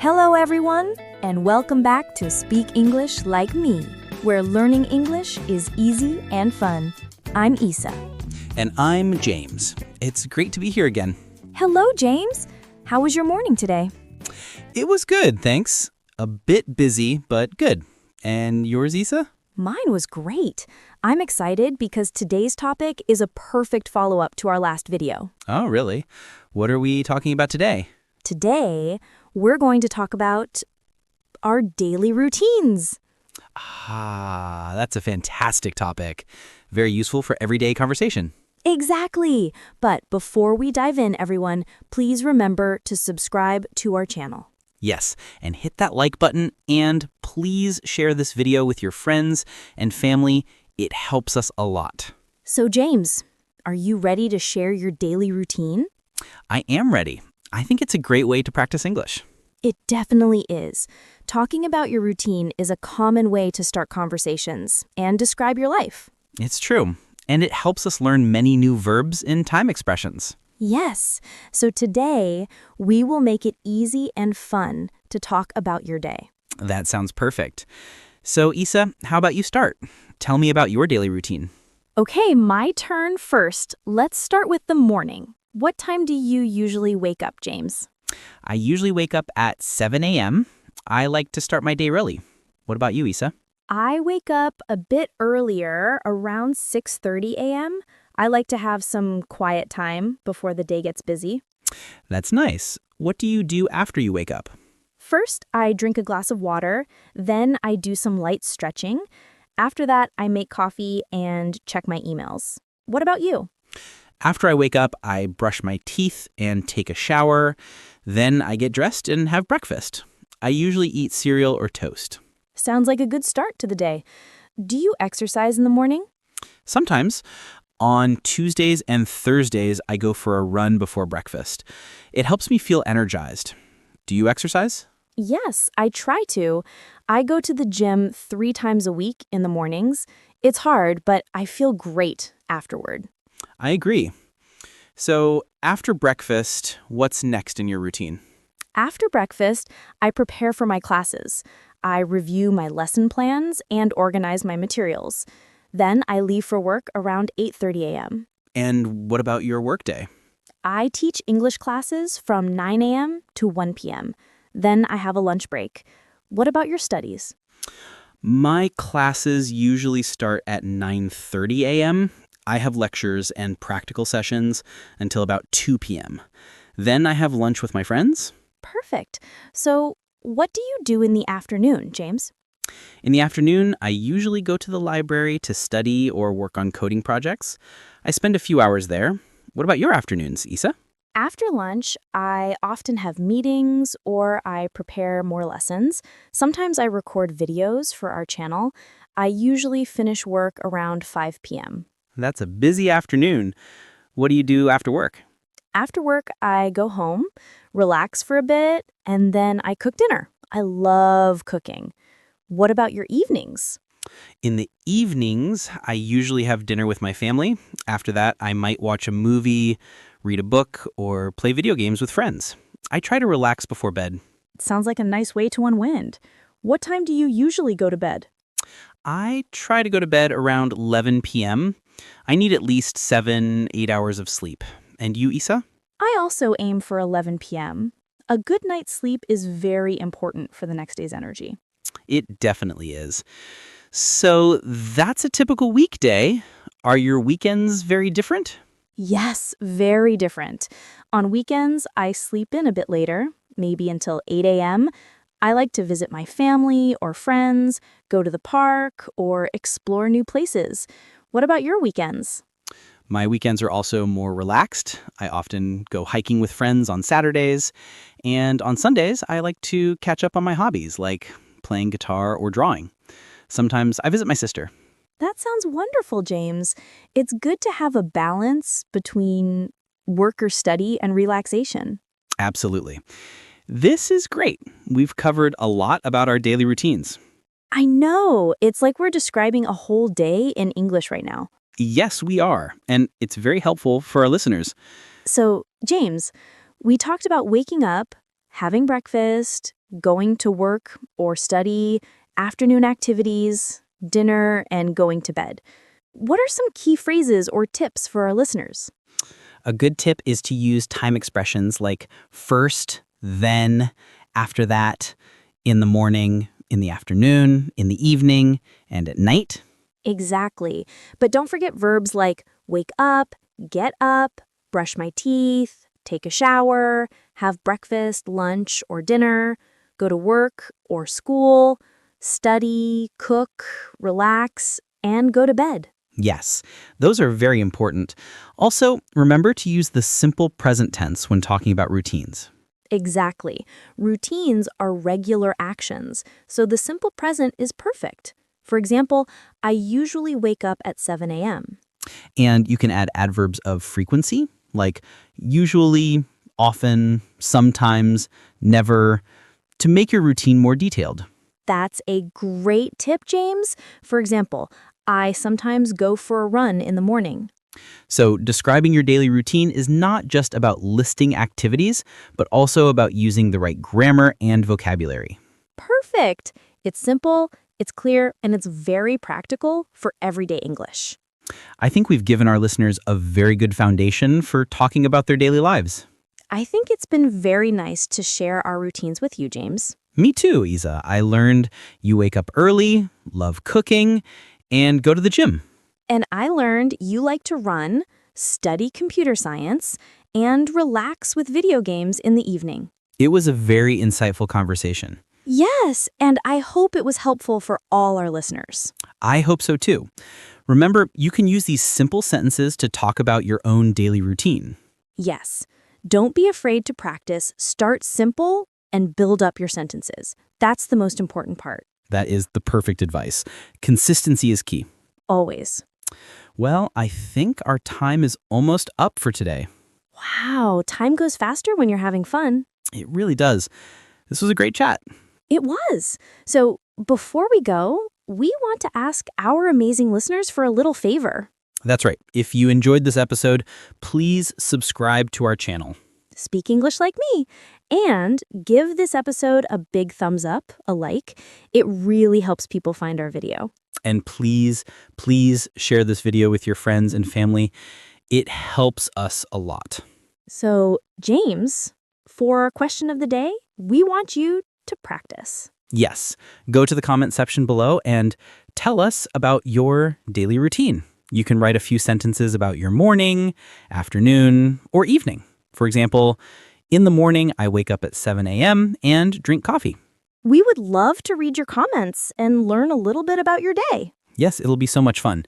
Hello, everyone, and welcome back to Speak English Like Me, where learning English is easy and fun. I'm Isa. And I'm James. It's great to be here again. Hello, James. How was your morning today? It was good, thanks. A bit busy, but good. And yours, Isa? Mine was great. I'm excited because today's topic is a perfect follow-up to our last video. Oh, really? What are we talking about today? Today, we're going to talk about our daily routines. Ah, that's a fantastic topic. Very useful for everyday conversation. Exactly. But before we dive in, everyone, please remember to subscribe to our channel. Yes, and hit that like button, and please share this video with your friends and family. It helps us a lot. So, James, are you ready to share your daily routine? I am ready. I think it's a great way to practice English. It definitely is. Talking about your routine is a common way to start conversations and describe your life. It's true, and it helps us learn many new verbs and time expressions. Yes. So today, we will make it easy and fun to talk about your day. That sounds perfect. So, Isa, how about you start? Tell me about your daily routine. Okay, my turn first. Let's start with the morning. What time do you usually wake up, James? I usually wake up at 7 a.m. I like to start my day early. What about you, Isa? I wake up a bit earlier, around 6:30 a.m. I like to have some quiet time before the day gets busy. That's nice. What do you do after you wake up? First, I drink a glass of water. Then I do some light stretching. After that, I make coffee and check my emails. What about you? After I wake up, I brush my teeth and take a shower. Then I get dressed and have breakfast. I usually eat cereal or toast. Sounds like a good start to the day. Do you exercise in the morning? Sometimes. On Tuesdays and Thursdays, I go for a run before breakfast. It helps me feel energized. Do you exercise? Yes, I try to. I go to the gym 3 times a week in the mornings. It's hard, but I feel great afterward. I agree. So, after breakfast, what's next in your routine? After breakfast, I prepare for my classes. I review my lesson plans and organize my materials. Then I leave for work around 8:30 a.m. And what about your workday? I teach English classes from 9 a.m. to 1 p.m. Then I have a lunch break. What about your studies? My classes usually start at 9:30 a.m. I have lectures and practical sessions until about 2 p.m. Then I have lunch with my friends. Perfect. So, what do you do in the afternoon, James? In the afternoon, I usually go to the library to study or work on coding projects. I spend a few hours there. What about your afternoons, Isa? After lunch, I often have meetings or I prepare more lessons. Sometimes I record videos for our channel. I usually finish work around 5 p.m. That's a busy afternoon. What do you do after work? After work, I go home, relax for a bit, and then I cook dinner. I love cooking. What about your evenings? In the evenings, I usually have dinner with my family. After that, I might watch a movie, read a book, or play video games with friends. I try to relax before bed. Sounds like a nice way to unwind. What time do you usually go to bed? I try to go to bed around 11 p.m. I need at least 7-8 hours of sleep. And you, Isa? I also aim for 11 p.m. A good night's sleep is very important for the next day's energy. It definitely is. So that's a typical weekday. Are your weekends very different? Yes, very different. On weekends, I sleep in a bit later, maybe until 8 a.m. I like to visit my family or friends, go to the park, or explore new places. What about your weekends? My weekends are also more relaxed. I often go hiking with friends on Saturdays. And on Sundays, I like to catch up on my hobbies, like playing guitar or drawing. Sometimes I visit my sister. That sounds wonderful, James. It's good to have a balance between work or study and relaxation. Absolutely. This is great. We've covered a lot about our daily routines. I know. It's like we're describing a whole day in English right now. Yes, we are. And it's very helpful for our listeners. So, James, we talked about waking up, having breakfast, going to work or study, afternoon activities, dinner, and going to bed. What are some key phrases or tips for our listeners? A good tip is to use time expressions like first, then, after that, in the morning, in the afternoon, in the evening, and at night. Exactly. But don't forget verbs like wake up, get up, brush my teeth, take a shower, have breakfast, lunch, or dinner, go to work or school, study, cook, relax, and go to bed. Yes, those are very important. Also, remember to use the simple present tense when talking about routines. Exactly. Routines are regular actions, so the simple present is perfect. For example, I usually wake up at 7 a.m. And you can add adverbs of frequency, like usually, often, sometimes, never, to make your routine more detailed. That's a great tip, James. For example, I sometimes go for a run in the morning. So, describing your daily routine is not just about listing activities, but also about using the right grammar and vocabulary. Perfect. It's simple, it's clear, and it's very practical for everyday English. I think we've given our listeners a very good foundation for talking about their daily lives. I think it's been very nice to share our routines with you, James. Me too, Isa. I learned you wake up early, love cooking, and go to the gym. And I learned you like to run, study computer science, and relax with video games in the evening. It was a very insightful conversation. Yes, and I hope it was helpful for all our listeners. I hope so too. Remember, you can use these simple sentences to talk about your own daily routine. Yes, don't be afraid to practice. Start simple and build up your sentences. That's the most important part. That is the perfect advice. Consistency is key. Always. Well, I think our time is almost up for today. Wow, time goes faster when you're having fun. It really does. This was a great chat. It was. So before we go, we want to ask our amazing listeners for a little favor. That's right. If you enjoyed this episode, please subscribe to our channel. Speak English like me, and give this episode a big thumbs up, a like. It really helps people find our video. And please, please share this video with your friends and family. It helps us a lot. So, James, for our question of the day, we want you to practice. Yes, go to the comment section below and tell us about your daily routine. You can write a few sentences about your morning, afternoon, or evening. For example, in the morning, I wake up at 7 a.m. and drink coffee. We would love to read your comments and learn a little bit about your day. Yes, it'll be so much fun.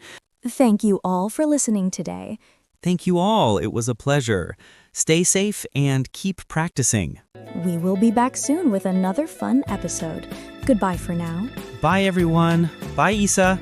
Thank you all for listening today. Thank you all. It was a pleasure. Stay safe and keep practicing. We will be back soon with another fun episode. Goodbye for now. Bye, everyone. Bye, Isa.